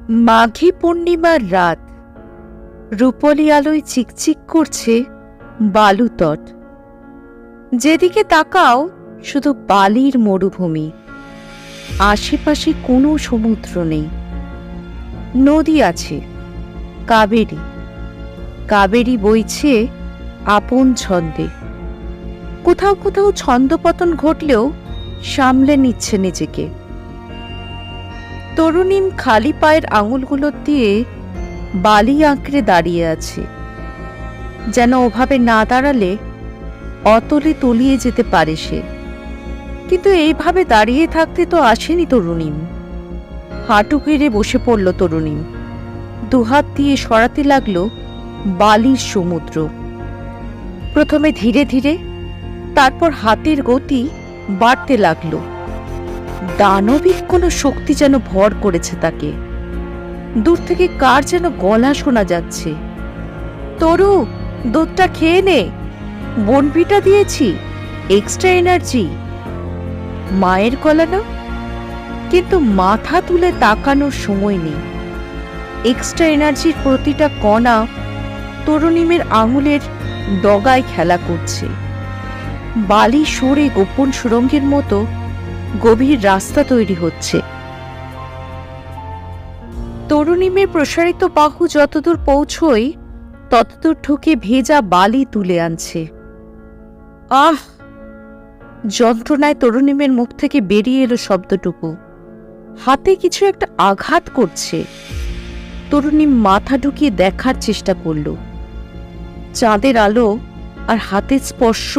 মাঘী পূর্ণিমার রাত, রূপলি আলোয় চিকচিক করছে বালুতট। যেদিকে তাকাও শুধু বালির মরুভূমি, আশেপাশে কোনো সমুদ্র নেই। নদী আছে, কাবেরী। কাবেরী বইছে আপন ছন্দে। কোথাও কোথাও ছন্দপতন ঘটলেও সামলে নিচ্ছে নিজেকে। তরুণীম খালি পায়ের আঙুলগুলো দিয়ে বালি আঁকড়ে দাঁড়িয়ে আছে, যেন ওভাবে না দাঁড়ালে অতলে তলিয়ে যেতে পারে সে। কিন্তু এইভাবে দাঁড়িয়ে থাকতে তো আসেনি তরুণীম। হাঁটু গেড়ে বসে পড়ল তরুণীম। দুহাত দিয়ে সরাতে লাগলো বালির সমুদ্র। প্রথমে ধীরে ধীরে, তারপর হাতের গতি বাড়তে লাগলো। দানবিক কোনো শক্তি যেন ভর করেছে তাকে। দূর থেকে কার যেন গলা শোনা যাচ্ছে, তরু, দুধটা খেয়ে নে, বনভিটা দিয়েছি, এক্সট্রা এনার্জি। মায়ের গলা না, কিন্তু মাথা তুলে তাকানোর সময় নেই। এক্সট্রা এনার্জির প্রতিটা কণা তরুণীমের আঙুলের ডগায় খেলা করছে। বালি সরে গোপন সুড়ঙ্গের মতো গভীর রাস্তা তৈরি হচ্ছে। তরুণীমের প্রসারিত বাহু যতদূর পৌঁছই ততদূর ঢুকে ভেজা বালি তুলে আনছে। আহ! যন্ত্রণায় তরুণীমের মুখ থেকে বেরিয়ে এলো শব্দটুকু। হাতে কিছু একটা আঘাত করছে। তরুণীম মাথা ঢুকিয়ে দেখার চেষ্টা করল। চাঁদের আলো আর হাতের স্পর্শ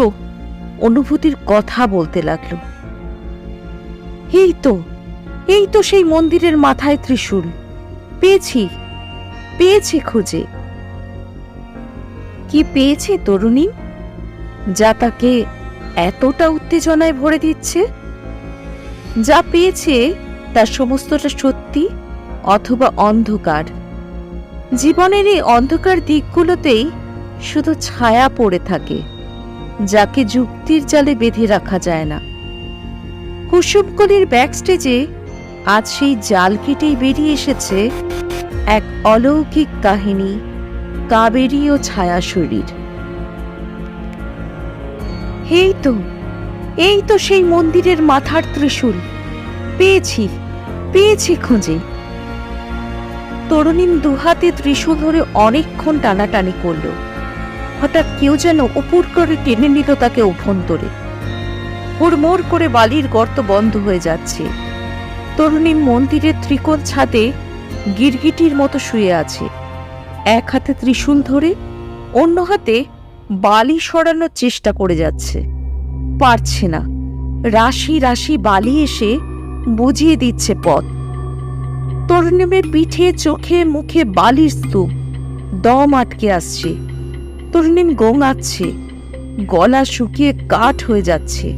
অনুভূতির কথা বলতে লাগলো। এই তো সেই মন্দিরের মাথায় ত্রিশূল। পেয়েছি খুঁজে। কি পেয়েছে তরুণী, যা তাকে এতটা উত্তেজনায় ভরে দিচ্ছে? যা পেয়েছে তার সমস্তটা সত্যি অথবা অন্ধকার। জীবনের এই অন্ধকার দিকগুলোতেই শুধু ছায়া পড়ে থাকে, যাকে যুক্তির জালে বেঁধে রাখা যায় না। কুসুমকলির ব্যাকস্টেজে আজ সেই জাল কেটেই বেরিয়ে এসেছে এক অলৌকিক কাহিনী, কাবেরী ও ছায়া শরীর। এই তো সেই মন্দিরের মাথার ত্রিশূল। পেয়েছি খুঁজে। তরুণীম দুহাতে ত্রিশূল ধরে অনেকক্ষণ টানাটানি করল। হঠাৎ কেউ যেন উপর করে টেনে নিল তাকে অভ্যন্তরে। হুড়মোড় করে বালির গর্ত বন্ধ হয়ে যাচ্ছে। তরুণীম মন্দিরের ত্রিকোণ ছাদে গিরগিটির মতো শুয়ে আছে, এক হাতে ত্রিশূল ধরে, অন্য হাতে বালি সরানোর চেষ্টা করে যাচ্ছে। পারছে না। রাশি রাশি বালি এসে বুঝিয়ে দিচ্ছে পথ। তরুণীমের পিঠে, চোখে, মুখে বালির স্তূপ। দম আটকে আসছে। তরুণীম গোঙাচ্ছে। গলা শুকিয়ে কাঠ হয়ে যাচ্ছে।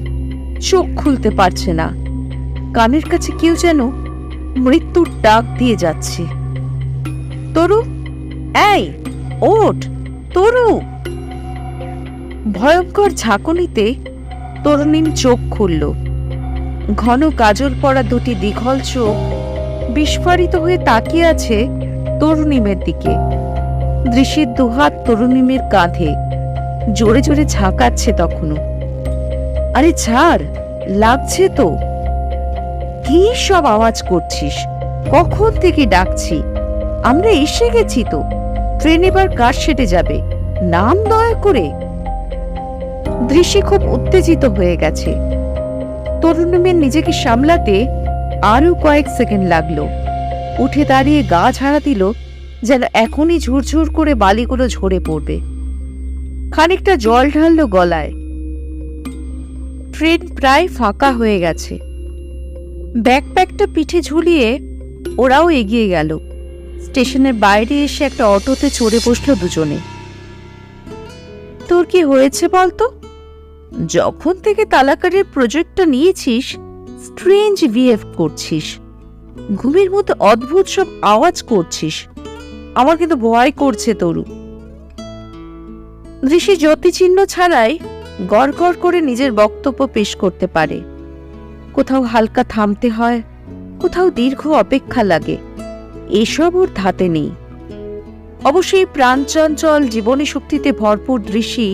চোখ খুলতে পারছে না। কানের কাছে কেউ যেন মৃত্যুর ডাক দিয়ে যাচ্ছে। তরু, এই ওঠ, তরু! ভয়ঙ্কর ঝাঁকুনিতে তরুণীম চোখ খুলল। ঘন কাজল পরা দুটি দীঘল চোখ বিস্ফারিত হয়ে তাকিয়ে আছে তরুণীমের দিকে। দৃশ্যের দুহাত তরুণীমের কাঁধে জোরে জোরে ঝাঁকাচ্ছে তখনও। আরে ছাড়, লাগছে তো। কি সব আওয়াজ করছিস? কখন থেকে ডাকছি। আমরা এসে গেছি তো। ট্রেন এবার কারশেডে যাবে, নাম দয়া করে। দৃশ্যে খুব উত্তেজিত হয়ে গেছে। তরুণীমের নিজেকে সামলাতে আরো কয়েক সেকেন্ড লাগলো। উঠে দাঁড়িয়ে গা ঝাড়া দিল, যেন এখনই ঝুরঝুর করে বালিগুলো ঝরে পড়বে। খানিকটা জল ঢাললো গলায়। ট্রেন প্রায় ফাঁকা হয়ে গেছে। ব্যাকপ্যাকটা পিঠে ঝুলিয়ে ওরাও এগিয়ে গেল। স্টেশনের বাইরে এসে একটা অটোতে চড়ে বসলো দুজনে। তোর কি হয়েছে বলতো? যখন থেকে তালাকারের প্রজেক্টটা নিয়েছিস স্ট্রেঞ্জ বিহেভ করছিস। ঘুমের মতো অদ্ভুত সব আওয়াজ করছিস। আমার কিন্তু ভয় করছে তরু। দৃশ্যে জ্যোতিচিহ্ন ছাড়াই গড় গড় করে নিজের বক্তব্য পেশ করতে পারে। কোথাও হালকা থামতে হয়, কোথাও দীর্ঘ অপেক্ষা লাগে। এসব ওর ধাতে নেই। অবশ্যই প্রাণচঞ্চল জীবনী শক্তিতে ভরপুর দৃশ্যি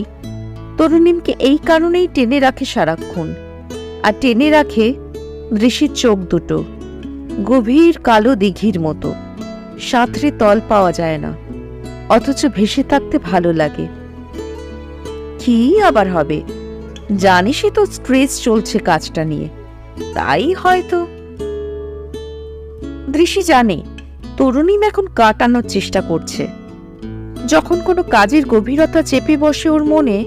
তরুণীমকে এই কারণেই টেনে রাখে সারাক্ষণ। আর টেনে রাখে দৃশ্যির চোখ দুটো, গভীর কালো দিঘির মতো, সাঁতরে তল পাওয়া যায় না, অথচ ভেসে থাকতে ভালো লাগে। কি আবার হবে, জানিসই তো স্ট্রেস চলছে কাজটা নিয়ে, তাই হয়তো। দৃশ্যি জানে তরুণীম এখন কাটানোর চেষ্টা করছে। যখন কোনো কাজের গভীরতা চেপে বসে ওর মনে,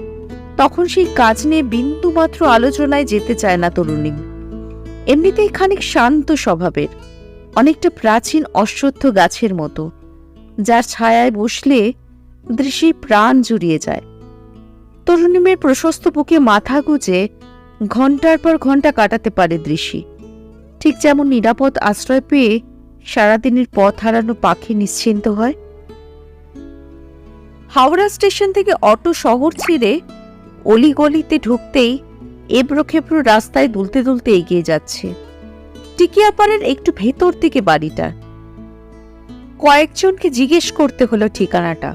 তখন সেই কাজ নিয়ে বিন্দু মাত্র আলোচনায় যেতে চায় না তরুণীম। এমনিতেই খানিক শান্ত স্বভাবের, অনেকটা প্রাচীন অশ্বত্থ গাছের মতো, যার ছায়ায় বসলে দৃশ্যি প্রাণ জুড়িয়ে যায়। তরুণীমের প্রশস্ত বুকে মাথা গুজে ঘন্টার পর ঘন্টা কাটাতে পারে দৃশ্যি, ঠিক যেমন নিরাপদ আশ্রয় পেয়ে সারাদিনের পথ হারানো পাখি নিশ্চিন্ত হয়। হাওড়া স্টেশন থেকে অটো শহর ছেড়ে অলিগলিতে ঢুকতেই এবড়ো খেবড়ো রাস্তায় দুলতে দুলতে এগিয়ে যাচ্ছে। টিকিয়াপাড়ার একটু ভেতর দিকে বাড়িটা। কয়েকজনকে জিজ্ঞেস করতে হলো ঠিকানাটা।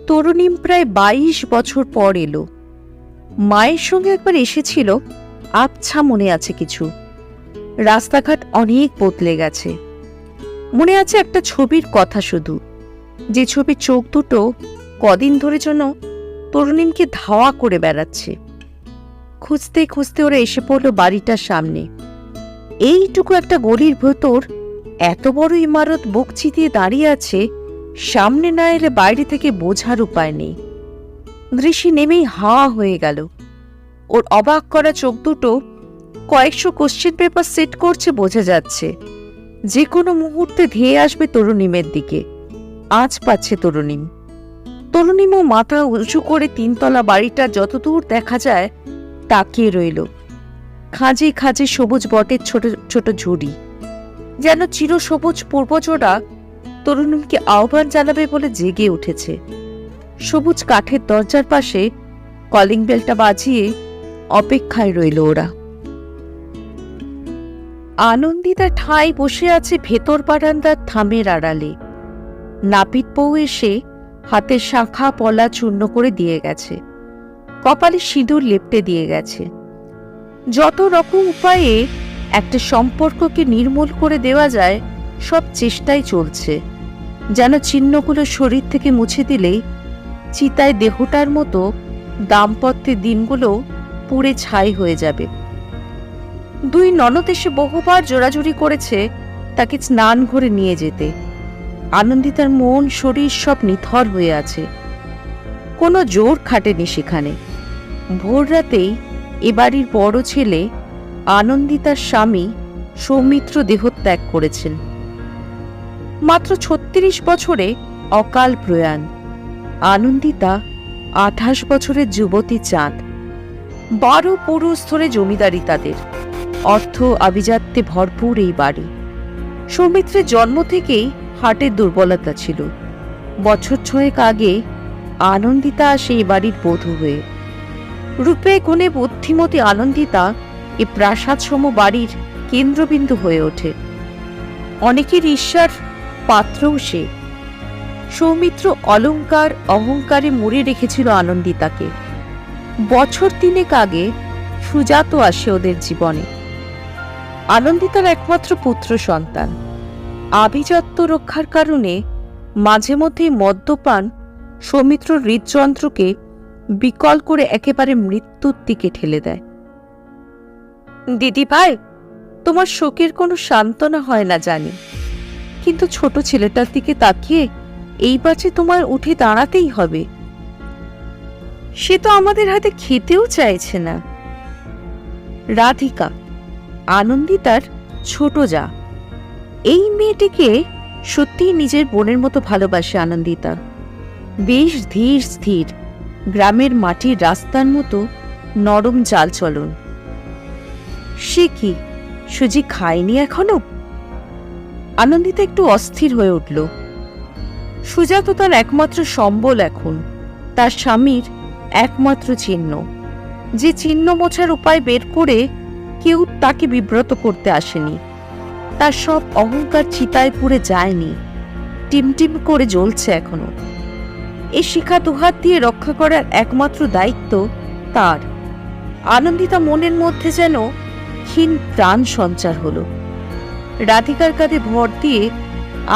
তরুণীম প্রায় 22 বছর পর এলো। মায়ের সঙ্গে একবার এসেছিল, আবছা মনে আছে কিছু। রাস্তাঘাট অনেক বদলে গেছে। মনে আছে একটা ছবির কথা শুধু, যে ছবির চোখ দুটো কদিন ধরে যেন তরুণীমকে ধাওয়া করে বেড়াচ্ছে। খুঁজতে খুঁজতে ওরা এসে পড়লো বাড়িটার সামনে। এইটুকু একটা গলির ভেতর এত বড় ইমারত বুক চিতিয়ে দাঁড়িয়ে আছে, সামনে না এলে বাইরে থেকে বোঝার উপায় নেই। দৃশ্যি নেমেই হা হয়ে গেল। ওর অবাক করা চোখ দুটো কয়েকশো কোশ্চেন পেপার সেট করছে, বোঝা যাচ্ছে যে কোনো মুহূর্তে ধেয়ে আসবে তরুণীমের দিকে। আজ পাচ্ছে তরুণীমও মাথা উঁচু করে 3 তলা বাড়িটা যতদূর দেখা যায় তাকিয়ে রইল। খাঁজে খাঁজে সবুজ বটের ছোট ছোট ঝুড়ি, যেন চিরসবুজ পূর্বজোড়া তরুণীমকে আহ্বান জানাবে বলে জেগে উঠেছে। সবুজ কাঠের দরজার পাশে কলিং বেলটা বাজিয়ে অপেক্ষায় রইল ওরা। আনন্দিতা ঠাঁই বসে আছে ভেতর বারান্দার থামের আড়ালে। নাপিত বউ এসে হাতের শাখা পলা চূর্ণ করে দিয়ে গেছে, কপালে সিঁদুর লেপটে দিয়ে গেছে। যত রকম উপায়ে একটা সম্পর্ককে নির্মূল করে দেওয়া যায় সব চেষ্টাই চলছে, যেন চিহ্নগুলো শরীর থেকে মুছে দিলেই চিতায় দেহটার মতো দাম্পত্যের দিনগুলো পুড়ে ছাই হয়ে যাবে। 2 ননদ এসে বহুবার জোরাজুরি করেছে তাকে স্নান ঘরে নিয়ে যেতে। আনন্দিতার মন শরীর সব নিথর হয়ে আছে, কোনো জোর খাটেনি সেখানে। ভোর রাতেই এ বাড়ির বড় ছেলে আনন্দিতার স্বামী সৌমিত্র দেহত্যাগ করেছেন। মাত্র 36 বছরে অকাল প্রয়াণ। আনন্দিতা 28 বছরের যুবতী চাঁদ। 12 পুরুষ ধরে জমিদারি তাদের, অর্থ আভিজাত্যে ভরপুর এই বাড়ি। সৌমিত্রের জন্ম থেকেই হার্টের দুর্বলতা ছিল। বছর 6 আগে আনন্দিতা আসে এই বাড়ির বধূ হয়ে। রূপে গুণে বুদ্ধিমতী আনন্দিতা এ প্রাসাদসম বাড়ির কেন্দ্রবিন্দু হয়ে ওঠে। অনেকের ঈর্ষার পাত্রও সে। সৌমিত্র অলংকার অহংকারে মুড়ে রেখেছিল আনন্দিতাকে। বছর 3 আগে সুজাত আসে ওদের জীবনে। আনন্দিতার একমাত্র পুত্র সন্তান। আভিজাত্য রক্ষার কারণে মাঝে মধ্যেই মদ্যপান সৌমিত্র হৃদযন্ত্রকে বিকল করে একেবারে মৃত্যুর দিকে ঠেলে দেয়। দিদি ভাই, তোমার শোকের কোনো সান্ত্বনা হয় না জানি, কিন্তু ছোট ছেলেটার দিকে তাকিয়ে এইবার যে তোমার উঠে দাঁড়াতেই হবে। সে তো আমাদের হাতে খেতেও চাইছে না। রাধিকা, আনন্দিতার ছোট যা। এই মেয়েটিকে সত্যিই নিজের বোনের মতো ভালোবাসে আনন্দিতা। বেশ ধীর স্থির, গ্রামের মাটির রাস্তার মতো নরম চাল চলন। সে কি সুজি খায়নি এখনো? আনন্দিতা একটু অস্থির হয়ে উঠল। সুজা তো তার একমাত্র সম্বল এখন, তার স্বামীর একমাত্র চিহ্ন, যে চিহ্ন মোছার উপায় বের করে কেউ তাকে বিব্রত করতে আসেনি। তার সব অহংকার চিতায় পুড়ে যায়নি, টিমটিম করে জ্বলছে এখনো। এই শিখা দুহাত দিয়ে রক্ষা করার একমাত্র দায়িত্ব তার। আনন্দিতা মনের মধ্যে যেন ক্ষীণ প্রাণ সঞ্চার হলো। রাধিকার কাঁধে ভর দিয়ে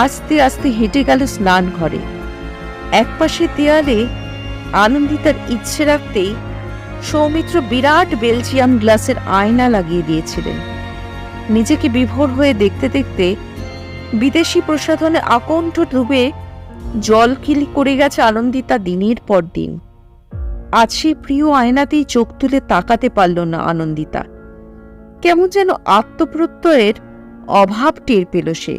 আস্তে আস্তে হেঁটে গেল স্নান ঘরে। একপাশে দেয়ালে আনন্দিতার ইচ্ছে রাখতেই সৌমিত্র বিরাট বেলজিয়াম গ্লাসের আয়না লাগিয়ে দিয়েছিলেন। নিজেকে বিভোর হয়ে দেখতে দেখতে বিদেশি প্রসাধনে আকণ্ঠ ডুবে জলকিলি করে গেছে আনন্দিতা দিনের পর দিন। আজ সেই প্রিয় আয়নাতেই চোখ তুলে তাকাতে পারল না আনন্দিতা। কেমন যেন আত্মপ্রত্যয়ের অভাব টের পেল সে।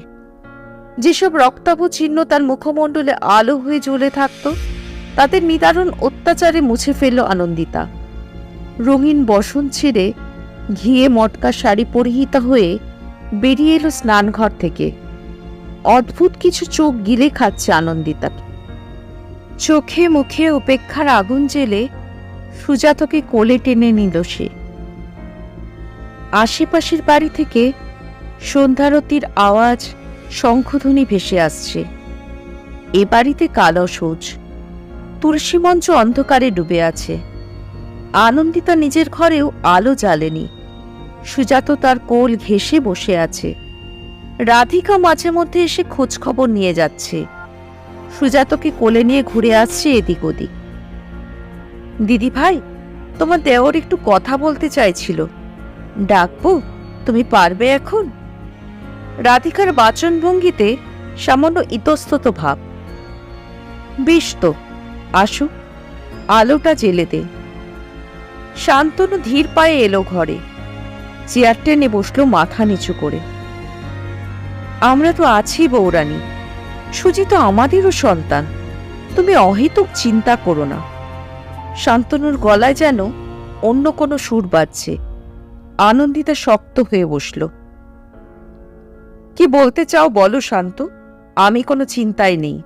যেসব রক্তাভ চিহ্ন তার মুখমণ্ডলে আলো হয়ে জ্বলে থাকত, তাদের নিদারুণ অত্যাচারে মুছে ফেলল আনন্দিতা। রঙিন বসন ছেড়ে ঘিয়ে মটকা শাড়ি পরিহিতা হয়ে বেরিয়ে এলো স্নানঘর থেকে। অদ্ভুত কিছু চোখ গিলে খাচ্ছে আনন্দিতা। চোখে মুখে উপেক্ষার আগুন জেলে সুজাতকে কোলে টেনে নিল সে। আশেপাশের বাড়ি থেকে সন্ধ্যারতির আওয়াজ, শঙ্খধ্বনি ভেসে আসছে। এ বাড়িতে কালো সূচ, তুলসী মঞ্চ অন্ধকারে ডুবে আছে। আনন্দিতা নিজের ঘরেও আলো জ্বালেনি। সুজাত তার কোল ঘেঁষে বসে আছে। রাধিকা মাঝে মধ্যে এসে খোঁজ খবর নিয়ে যাচ্ছে। সুজাতকে কোলে নিয়ে ঘুরে আসছে এদিক ওদিক। দিদি ভাই, তোমার দেওর একটু কথা বলতে চাইছিল, ডাকবো? তুমি পারবে এখন? রাধিকার বাচনভঙ্গিতে সামান্য ইতস্তত ভাব। বেশ তো, আসো, আলোটা জ্বেলে দে। শান্তনু ধীর পায়ে এলো ঘরে। চেয়ার টেনে বসলো মাথা নিচু করে। আমরা তো আছি বৌরানী, সুজি তো আমাদেরও সন্তান, তুমি অহেতুক চিন্তা করো না। শান্তনুর গলায় যেন অন্য কোনো সুর বাজছে। আনন্দিতা শক্ত হয়ে বসল। কি বলতে চাও বলো শান্ত, আমি কোনো চিন্তায় নেই।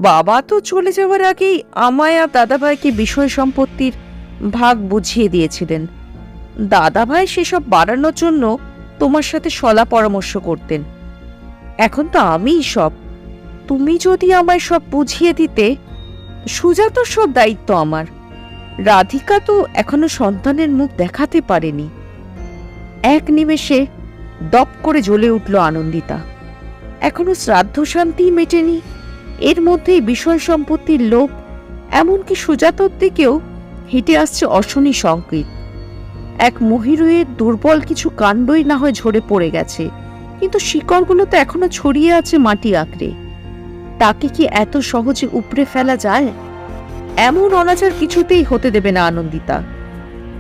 বাবা তো চলে যাওয়ার আগেই আমায় আর দাদাভাইকে বিষয় সম্পত্তির ভাগ বুঝিয়ে দিয়েছিলেন। দাদাভাই সেসব বাড়ানোর জন্য তোমার সাথে সলা পরামর্শ করতেন। এখন তো আমিই সব। তুমি যদি আমায় সব বুঝিয়ে দিতে, সুজাতর সব দায়িত্ব আমার। রাধিকা তো এখনো সন্তানের মুখ দেখাতে পারেনি। এক নিমেষে দপ করে জ্বলে উঠল আনন্দিতা। এখনো শ্রাদ্ধ শান্তি মেটেনি, এর মধ্যেই বিষয় সম্পত্তির লোভ, এমনকি সুজাতর দিকেও হেঁটে আসছে অশনি সংকেত। এক মহিরুয়ের দুর্বল কিছু কাণ্ডই না হয় ঝরে পড়ে গেছে, কিন্তু শিকড়গুলো তো এখনো ছড়িয়ে আছে মাটি আঁকড়ে। তাকে কি এত সহজে উপড়ে ফেলা যায়? এমন অনাচার কিছুতেই হতে দেবে না আনন্দিতা।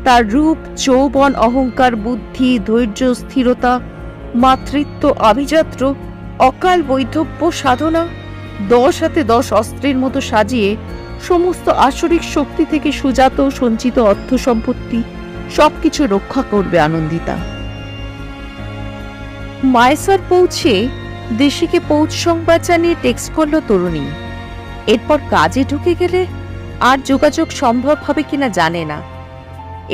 তার রূপ, যৌবন, অহংকার, বুদ্ধি, ধৈর্য, স্থিরতা, মাতৃত্ব, আভিজাত্য, অকাল বৈধব্য, সাধনা, 10 হাতে 10 অস্ত্রের মতো সাজিয়ে সমস্ত আসরিক শক্তি থেকে সুজাত সঞ্চিত অর্থ সম্পত্তি সবকিছু রক্ষা করবে আনন্দিতা। মায়েসার পৌঁছে দেশিকে পৌঁছ সংবাদ জানিয়ে টেক্সট করল তরুণী। এরপর কাজে ঢুকে গেলে আর যোগাযোগ সম্ভব হবে কিনা জানে না।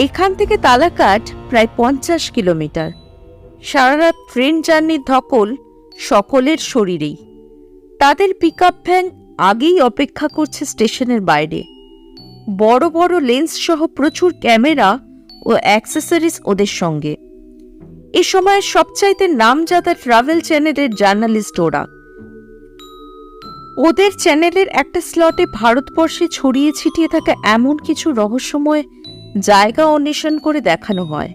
এখান থেকে তালাকাট প্রায় 50 কিলোমিটার। সারা রাত ট্রেন জার্নির ধকল সকলের শরীরেই। তাদের পিকআপ ভ্যান আগেই অপেক্ষা করছে স্টেশনের বাইরে। বড় বড় লেন্স সহ প্রচুর ক্যামেরা ও অ্যাক্সেসরিজ ওদের সঙ্গে। এ সময়ের সবচাইতে নামজাদা ট্রাভেল চ্যানেলের জার্নালিস্ট ওরা। ওদের চ্যানেলের একটা স্লটে ভারতবর্ষে ছড়িয়ে ছিটিয়ে থাকা এমন কিছু রহস্যময় জায়গা অন্বেষণ করে দেখানো হয়।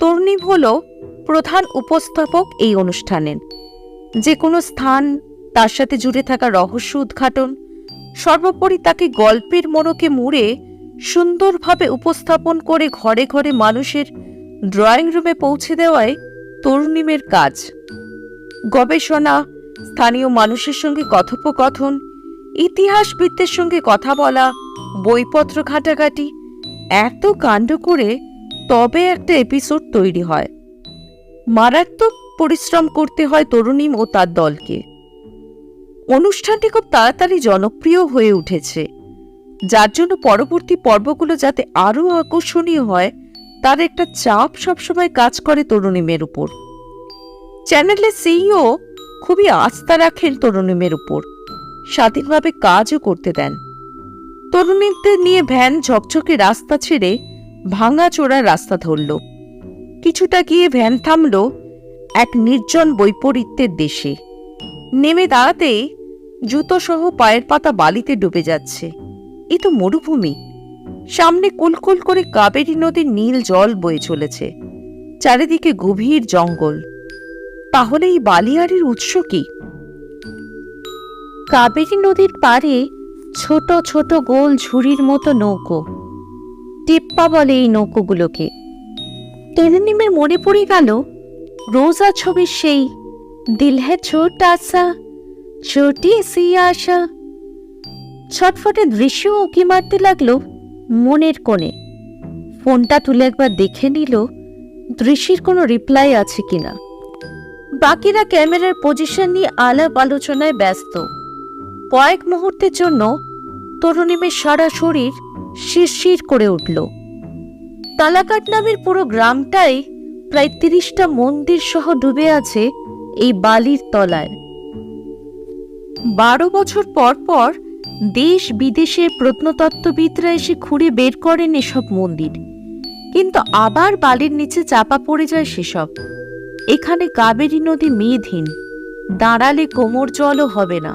তরুণীম হল প্রধান উপস্থাপক এই অনুষ্ঠানের। যে কোনো স্থান, তার সাথে জুড়ে থাকা রহস্য উদ্ঘাটন, সর্বোপরি তাকে গল্পের মোড়কে মুড়ে সুন্দরভাবে উপস্থাপন করে ঘরে ঘরে মানুষের ড্রয়িং রুমে পৌঁছে দেওয়াই তরুণীমের কাজ। গবেষণা, স্থানীয় মানুষের সঙ্গে কথোপকথন, ইতিহাসবিদদের সঙ্গে কথা বলা, বইপত্র ঘাটাঘাটি, এত কাণ্ড করে তবে একটা এপিসোড তৈরি হয়। মারাত্মক পরিশ্রম করতে হয় তরুণীম ও তার দলকে। অনুষ্ঠানটি খুব তাড়াতাড়ি জনপ্রিয় হয়ে উঠেছে, যার জন্য পরবর্তী পর্বগুলো যাতে আরও আকর্ষণীয় হয় তার একটা চাপ সবসময় কাজ করে তরুণীমের উপর। চ্যানেলের সিইও খুবই আস্থা রাখেন তরুণীমের উপর, স্বাধীনভাবে কাজও করতে দেন। তরুণীদের নিয়ে ভ্যান ঝকঝকে রাস্তা ছেড়ে ভাঙাচোরা রাস্তা ধরল। কিছুটা গিয়ে ভ্যান থামল এক নির্জন বৈপরীত্যের দেশে। নেমে দাঁড়াতেই জুতো সহ পায়ের পাতা বালিতে ডুবে যাচ্ছে। এ তো মরুভূমি। সামনে কুলকুল করে কাবেরী নদীর নীল জল বয়ে চলেছে, চারিদিকে গভীর জঙ্গল। তাহলে এই বালিয়াড়ির উৎস কি? কাবেরী নদীর পাড়ে ছোট ছোট গোল ঝুড়ির মতো নৌকো, টিপ্পা বলে এই নৌকোগুলোকে। তরুণীমের মনে পড়ে গেল রোজা ছবির সেই দিল হ্যাঁ ছোটা সা ছোটি সি আশা। ছটফটে দৃশ্য উঁকি মারতে লাগলো মনের কোণে। ফোনটা তুলে একবার দেখে নিল দৃশ্যের কোনো রিপ্লাই আছে কিনা। বাকিরা ক্যামেরার পজিশন নিয়ে আলাপ আলোচনায় ব্যস্ত। কয়েক মুহূর্তের জন্য তরুণীমের সারা শরীর শিরশির করে উঠল। তালাকাট নামের পুরো গ্রামটাই প্রায় 30টা মন্দির সহ ডুবে আছে এই বালির তলায়। 12 বছর পর পর দেশ বিদেশের প্রত্নতত্ত্ববিদরা এসে খুঁড়ে বের করেন এসব মন্দির, কিন্তু আবার বালির নিচে চাপা পড়ে যায় সেসব। এখানে কাবেরী নদী মেদহীন, দাঁড়ালে কোমর জলও হবে না।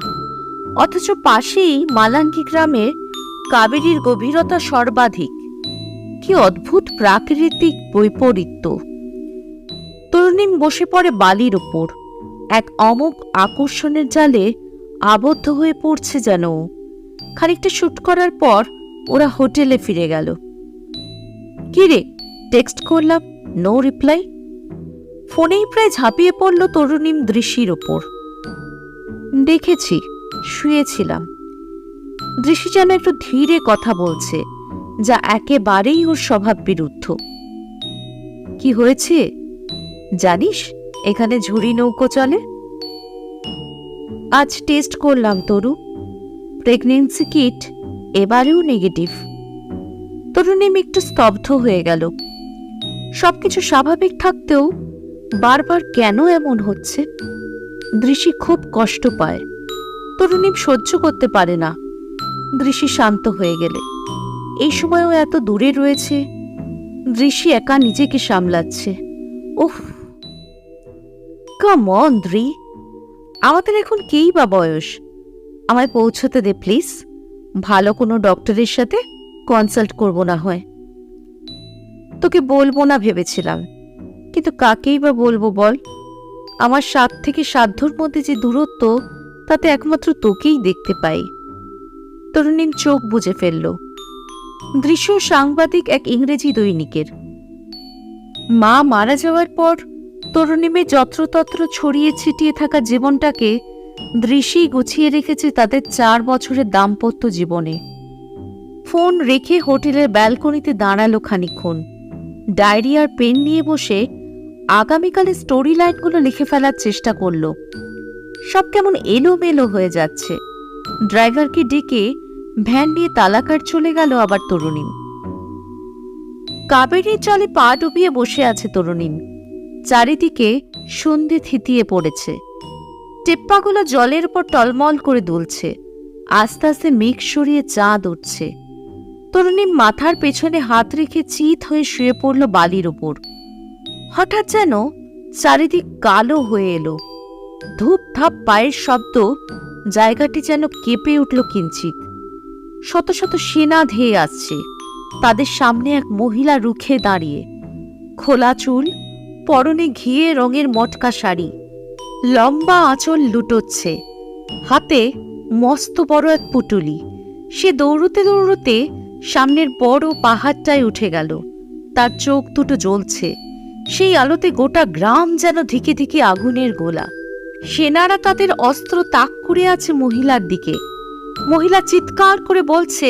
অথচ পাশেই মালাঙ্গি গ্রামে কাবেরীর গভীরতা সর্বাধিক। কি অদ্ভুত প্রাকৃতিক বৈপরীত্য! তরুণীম বসে পড়ে বালির উপর, এক অমোঘ আকর্ষণের জালে আবদ্ধ হয়ে পড়ছে যেন। খানিকটা শুট করার পর ওরা হোটেলে ফিরে গেল। কিরে, টেক্সট করলাম, নো রিপ্লাই। ফোনেই প্রায় ঝাঁপিয়ে পড়ল তরুণীম দৃশ্যির ওপর। দেখেছি, শুয়েছিলাম। দৃশ্যি যেন একটু ধীরে কথা বলছে, যা একেবারেই ওর স্বভাব বিরুদ্ধ। কি হয়েছে জানিস? এখানে ঝুড়ি নৌকো চলে। আজ টেস্ট করলাম তরু, প্রেগনেন্সি কিট এবারেও নেগেটিভ। তরুণীম একটু স্তব্ধ হয়ে গেল। সবকিছু স্বাভাবিক থাকতেও বারবার কেন এমন হচ্ছে? দৃশ্যি খুব কষ্ট পায়, তরুণীম সহ্য করতে পারে না। দৃশ্যি শান্ত হয়ে গেলে, এই সময়ও এত দূরে রয়েছে। দৃশ্যি একা নিজেকে সামলাচ্ছে। ওহ, কাম অন দ্রি, আমাদের এখন কেই বা বয়স। আমায় পৌঁছতে দে প্লিজ। ভালো কোনো ডক্টরের সাথে কনসাল্ট করব না হয়। তোকে বলবো না ভেবেছিলাম, কিন্তু কাকেই বা বলবো বল? আমার সাত থেকে সাধ্যর মধ্যে যে দূরত্ব, তাতে একমাত্র তোকেই দেখতে পাই। তরুণীম চোখ বুজে ফেলল। দৃশ্য সাংবাদিক এক ইংরেজি দৈনিকের। মা মারা যাওয়ার পর তরুণীমের যত্রতত্র ছড়িয়ে ছিটিয়ে থাকা জীবনটাকে দৃশ্যই গুছিয়ে রেখেছে তাদের 4 বছরের দাম্পত্য জীবনে। ফোন রেখে হোটেলের ব্যালকনিতে দাঁড়ালো খানিকক্ষণ। ডায়েরি আর পেন নিয়ে বসে আগামীকালের স্টোরি লাইনগুলো লিখে ফেলার চেষ্টা করল। সব কেমন এলোমেলো হয়ে যাচ্ছে। ড্রাইভারকে ডেকে ভ্যান নিয়ে তালাকাট চলে গেল আবার তরুণীম। কাবেরীর জলে পা ডুবিয়ে বসে আছে তরুণীম। চারিদিকে সন্ধে থিতিয়ে পড়েছে। টেপ্পাগুলো জলের উপর টলমল করে দুলছে। আস্তে আস্তে মেঘ সরিয়ে চাঁদ উঠছে। তরুণীম মাথার পেছনে হাত রেখে চিত হয়ে শুয়ে পড়ল বালির উপর। হঠাৎ যেন চারিদিক কালো হয়ে এলো। ধূপ ধাপ পায়ের শব্দ, জায়গাটি যেন কেঁপে উঠল কিঞ্চিত। শত শত সেনা ধেয়ে আসছে। তাদের সামনে এক মহিলা রুখে দাঁড়িয়ে, খোলা চুল, পরনে ঘিয়ে রঙের মটকা শাড়ি, লম্বা আঁচল লুটোচ্ছে, হাতে মস্ত বড় এক পুটুলি। সে দৌড়তে দৌড়তে সামনের বড় পাহাড়টায় উঠে গেল। তার চোখ দুটো জ্বলছে। সেই আলোতে গোটা গ্রাম যেন ধিকে ধিকে আগুনের গোলা। সেনারা তাদের অস্ত্র তাক করে আছে মহিলার দিকে। মহিলা চিৎকার করে বলছে,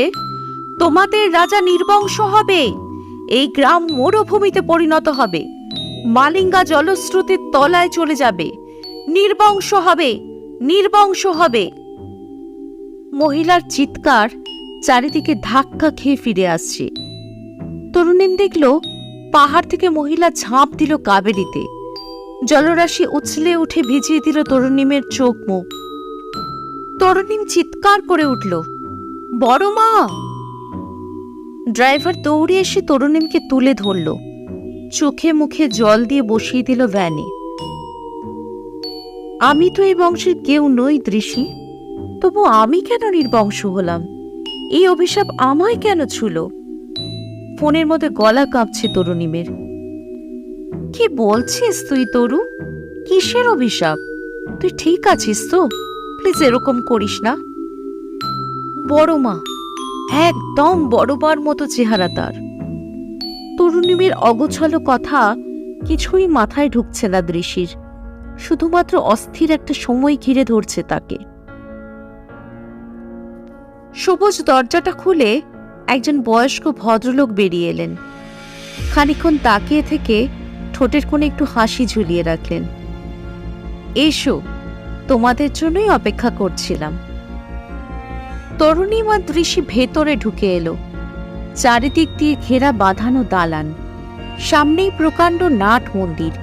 তোমাদের রাজা নির্বংশ হবে, এই গ্রাম মরুভূমিতে পরিণত হবে, মালিঙ্গা জলস্রোতের তলায় চলে যাবে, নির্বংশ হবে, নির্বংশ হবে। মহিলার চিৎকার চারিদিকে ধাক্কা খেয়ে ফিরে আসছে। তরুণীম দেখল পাহাড় থেকে মহিলা ঝাঁপ দিল কাবেরীতে। জলরাশি উছলে উঠে ভিজিয়ে দিল তরুণীমের চোখ মুখ। তরুণীম চিৎকার করে উঠল, বড় মা! ড্রাইভার দৌড়ে এসে তরুণীমকে তুলে ধরল, চোখে মুখে জল দিয়ে বসিয়ে দিল ভ্যানে। আমি তো এই বংশের কেউ নই দৃশি, তবু আমি কেন নির্বংশ হলাম? এই অভিশাপ আমায় কেন ছুলো? ফোনের মধ্যে গলা কাঁপছে তরুণীমের। কি বলছিস তুই তরু? কিসের অভিশাপ? তুই ঠিক আছিস তো? প্লিজ এরকম করিস না। বড় মা, একদম বড়বার মতো চেহারা তার। তরুণীমের অগোছালো কথা কিছুই মাথায় ঢুকছে না দৃশির। শুধুমাত্র অস্থির একটা সময় ঘিরে ধরছে তাকে। সবুজ দরজাটা খুলে একজন বয়স্ক ভদ্রলোক বেরিয়ে এলেন। খানিকক্ষণ তাকিয়ে থেকে ঠোঁটের কোণে একটু হাসি ঝুলিয়ে রাখলেন। এসো, তোমাদের জন্যই অপেক্ষা করছিলাম। তরুণী মা দৃশি ভেতরে ঢুকে এলো। চারিদিক দিয়ে ঘেরা বাঁধানো দালান, সামনেই প্রকাণ্ড নাট মন্দির।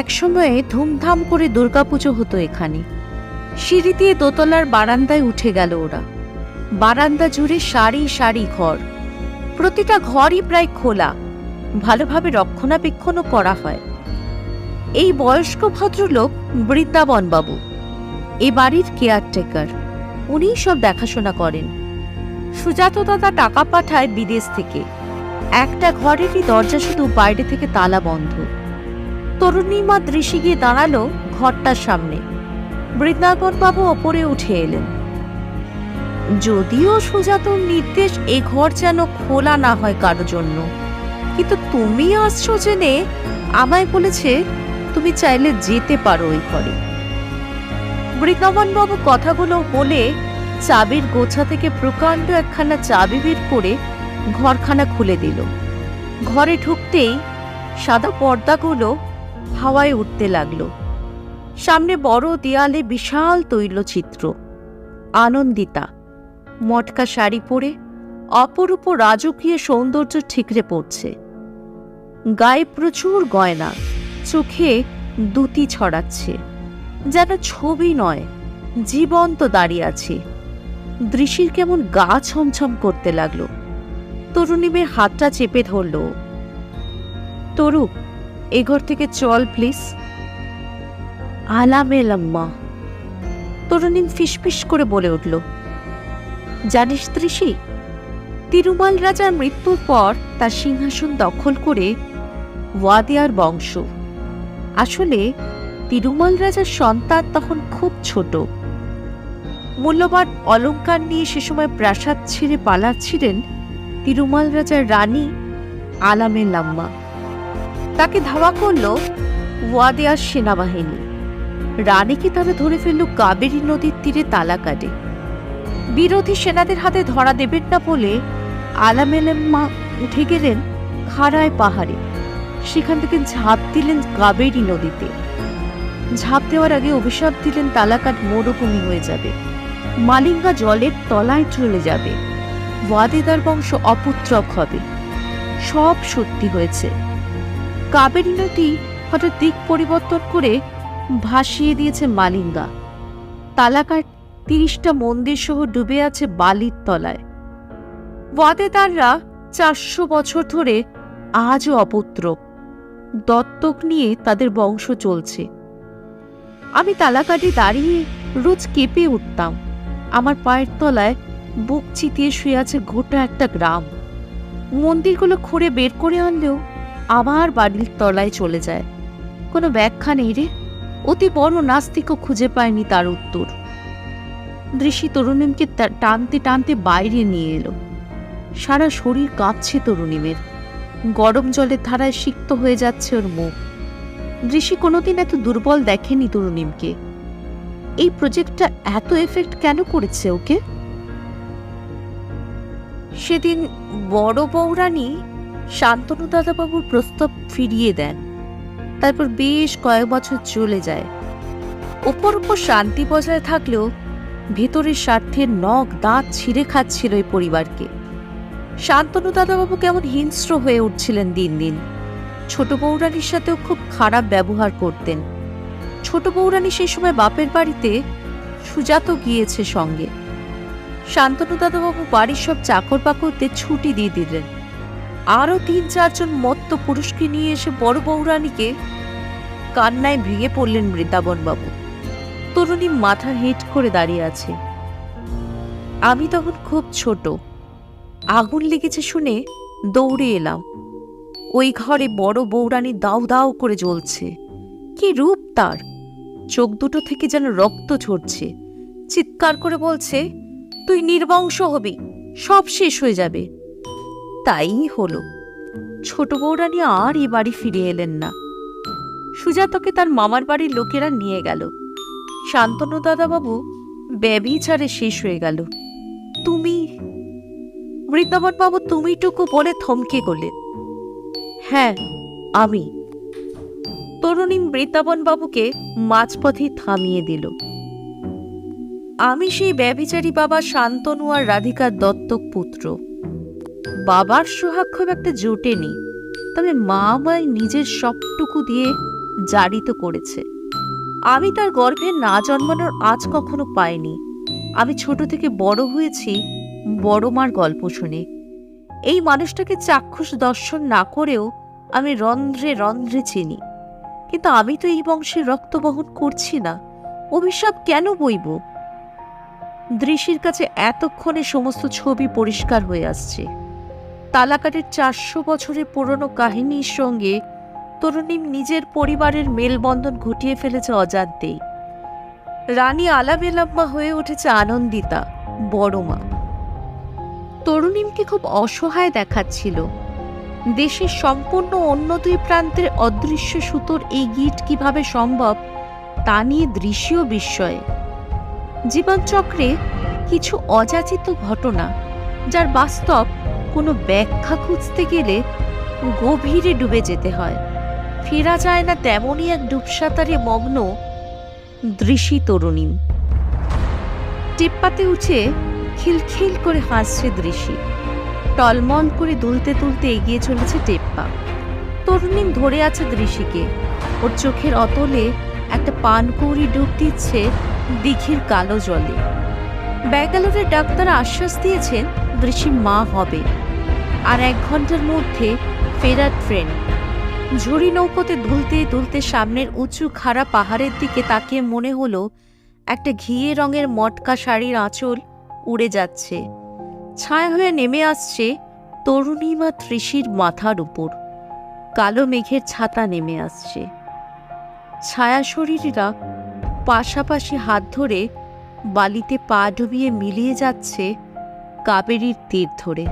একসময়ে ধুমধাম করে দুর্গাপুজো হতো এখানে। সিঁড়ি দিয়ে দোতলার বারান্দায় উঠে গেল ওরা। বারান্দা জুড়ে সারি সারি ঘর, প্রতিটা ঘরই প্রায় খোলা, ভালোভাবে রক্ষণাবেক্ষণও করা হয়। এই বয়স্ক ভদ্রলোক বৃন্দাবন বাবু, এ বাড়ির কেয়ারটেকার। উনিই সব দেখাশোনা করেন। সুজাত দাদা টাকা পাঠায় বিদেশ থেকে। একটা ঘরেরই দরজা শুধু বাইরে থেকে তালা বন্ধ। তরুণী মা দৃশি গিয়ে দাঁড়ালো ঘরটার সামনে। বৃন্দাবন বাবু ওপরে উঠে এলেন। যদিও সুজাতর নির্দেশ এ ঘর যেন খোলা না হয় কারো জন্য, কিন্তু তুমি আসছো জেনে আমায় বলেছে তুমি চাইলে যেতে পারো ওই ঘরে। বৃন্দাবন বাবু কথাগুলো বলে চাবির গোছা থেকে প্রকাণ্ড একখানা চাবি বের করে ঘরখানা খুলে দিল। ঘরে ঢুকতেই সাদা পর্দাগুলো হাওয়ায় উঠতে লাগলো। সামনে বড় দেয়ালে বিশাল তৈলচিত্র। আনন্দিতা মটকা শাড়ি পরে অপরূপ রাজকীয় সৌন্দর্য ঠিকরে পড়ছে। গায়ে প্রচুর গয়না, চোখে দুতি ছড়াচ্ছে, যেন ছবি নয়, জীবন্ত দাঁড়িয়ে আছে। দৃশির কেমন গা ছমছম করতে লাগলো। তরুণীমের হাতটা চেপে ধরল। তরু, এ ঘর থেকে চল প্লিজ। আলামেলাম্মা, তরুণীম ফিসফিস করে বলে উঠল। জানিস দৃশি, তিরুমাল রাজার মৃত্যুর পর তার সিংহাসন দখল করে ওয়াদিয়ার বংশ। আসলে তিরুমাল রাজার সন্তান তখন খুব ছোট। মূল্যবান অলংকার নিয়ে সে সময় প্রাসাদ ছেড়ে পালাচ্ছিলেন তিরুমাল রাজার রানী আলামেলাম্মা। তাকে ধাওয়া করল ওয়াদিয়ার সেনাবাহিনী। রানীকে তারা ধরে ফেলল কাবেরী নদীর তীরে তালাকাটে। বিরোধী সেনাদের হাতে ধরা দেবেন না বলে আলামেলাম্মা উঠে গেলেন খাড়ায় পাহাড়ে। সেখান থেকে ঝাঁপ দিলেন কাবেরী নদীতে। ঝাঁপ দেওয়ার আগে অভিশাপ দিলেন তালাকাট মরুভূমি হয়ে যাবে, মালিঙ্গা জলের তলায় চলে যাবে, ওয়াদেদার বংশ অপুত্রক হবে। সব সত্যি হয়েছে। কাবেরী নদী হঠাৎ দিক পরিবর্তন করে ভাসিয়ে দিয়েছে মালিঙ্গা। তালাকাট 30টা মন্দির সহ ডুবে আছে বালির তলায়। ওয়াদেদাররা 400 বছর ধরে আজও অপুত্রক। দত্তক নিয়ে তাদের বংশ চলছে। আমি তালাকাটে দাঁড়িয়ে রোজ কেঁপে উঠতাম। আমার পায়ের তলায় বুক চিতিয়ে শুয়ে আছে গোটা একটা গ্রাম। মন্দিরগুলো খুঁড়ে বের করে আনলেও আবার বাড়ির তলায় চলে যায়। কোনো ব্যাখ্যা নেই রে। অতি বড় নাস্তিকও খুঁজে পায়নি তার উত্তর। দৃশি তরুণীমকে টানতে টানতে বাইরে নিয়ে এলো। সারা শরীর কাঁপছে তরুণীমের। গরম জলের ধারায় সিক্ত হয়ে যাচ্ছে ওর মুখ। দৃশি কোনোদিন এত দুর্বল দেখেনি তরুণীমকে। এই প্রজেক্টটা এত এফেক্ট কেন করেছে ওকে? সেদিন বড় বৌরানী শান্তনু দাদাবাবুর প্রস্তাব ফিরিয়ে দেন। তারপর বেশ কয়েক বছর চলে যায়। উপর উপর শান্তি বজায় থাকলেও ভেতরের স্বার্থের নখ দাঁত ছিঁড়ে খাচ্ছিল এই পরিবারকে। শান্তনু দাদাবাবু কেমন হিংস্র হয়ে উঠছিলেন দিন দিন। ছোট বৌরানীর সাথেও খুব খারাপ ব্যবহার করতেন। ছোট বৌরানী সেই সময় বাপের বাড়িতে, সুজাতও গিয়েছে সঙ্গে। শান্তনু দাদাবাবু বাড়ির সব চাকর বাকরদের ছুটি দিয়ে দিলেন। আরো ৩-৪ জন মত্ত পুরুষকে নিয়ে এসে বড় বৌরানীকে কান্নায় ভেঙে পড়লেন বৃন্দাবন বাবু। তরুণী মাথা হেঁট করে দাঁড়িয়ে আছে। আমি তখন খুব ছোট। আগুন লেগেছে শুনে দৌড়ে এলাম। ওই ঘরে বড় বৌরানী দাউ দাউ করে জ্বলছে। কি রূপ তার! চোখ দুটো থেকে যেন রক্ত ঝরছে। চিৎকার করে বলছে, তুই নির্বংশ হবি, সব শেষ হয়ে যাবে। তাই হলো। ছোট বৌরানী আর এ বাড়ি ফিরে এলেন না। সুজাতকে তার মামার বাড়ির লোকেরা নিয়ে গেল। শান্তনু দাদাবাবু ব্যভিচারে শেষ হয়ে গেল। তুমি, বৃন্দাবন বাবু তুমিটুকু বলে থমকে গেলেন। হ্যাঁ, আমি। তরুণী বৃন্দাবন বাবুকে মাঝপথে থামিয়ে দিল। আমি সেই ব্যভিচারী বাবা শান্তনু আর রাধিকার দত্তক পুত্র। বাবার সোহাগ খুব একটা জোটেনি, তবে মা আমায় নিজের সবটুকু দিয়ে জারিত করেছে। আমি তার গর্ভে না জন্মানোর আজ কখনো পাইনি। আমি ছোট থেকে বড় হয়েছি বড় মার গল্প শুনে। এই মানুষটাকে চাক্ষুষ দর্শন না করেও আমি রন্ধ্রে রন্ধ্রে চিনি। কিন্তু আমি তো এই বংশের রক্ত বহন করছি না। অভিশাপ কেন বইব? দৃশ্যের কাছে এতক্ষণে সমস্ত ছবি পরিষ্কার হয়ে আসছে। তালাকাটের ৪০০ বছরের পুরনো কাহিনীর সঙ্গে তরুণীম নিজের পরিবারের মেলবন্ধন ঘটিয়ে ফেলেছে অজান্তেই। রানী আলাবেলাম্মা হয়ে উঠেছে আনন্দিতা, বড় মা। তরুণীমকে খুব অসহায় দেখাচ্ছিল। দেশের সম্পূর্ণ অন্য ২ প্রান্তের অদৃশ্য সুতোর এই গিট কিভাবে সম্ভব তা নিয়ে দৃশ্যও বিস্ময়ে। জীবনচক্রে কিছু অযাচিত ঘটনা, যার বাস্তব কোনো ব্যাখ্যা খুঁজতে গেলে গভীরে ডুবে যেতে হয়। ফেরা যায় না তেমনই এক ডুবসাঁতারে মগ্ন দৃশ্যি তরুণীম। টেপ্পাতে উঠে খিলখিল করে হাসছে দৃশ্যি। টলমল করে দুলতে দুলতে এগিয়ে চলেছে টেপ্পা। তরুণীম ধরে আছে দৃশ্যিকে। ওর চোখের অতলে একটা পানকৌড়ি ডুব দিচ্ছে দিঘির কালো জলে। ব্যাঙ্গালোরের ডাক্তার আশ্বাস দিয়েছেন দৃশ্যি মা হবে। আর ১ ঘন্টার মধ্যে ফেরার ট্রেন। ঝুড়ি নৌকোতে দুলতে দুলতে সামনের উঁচু খাড়া পাহাড়ের দিকে তাকিয়ে মনে হলো একটা ঘিয়ে রঙের মটকা শাড়ির আঁচল উড়ে যাচ্ছে, ছায়া হয়ে নেমে আসছে তরুণীমা ত্রিশির মাথার উপর। কালো মেঘের ছাতা নেমে আসছে। ছায়া শরীরীরা পাশাপাশি হাত ধরে বালিতে পা ডুবিয়ে মিলিয়ে যাচ্ছে কাবেরীর তীর ধরে।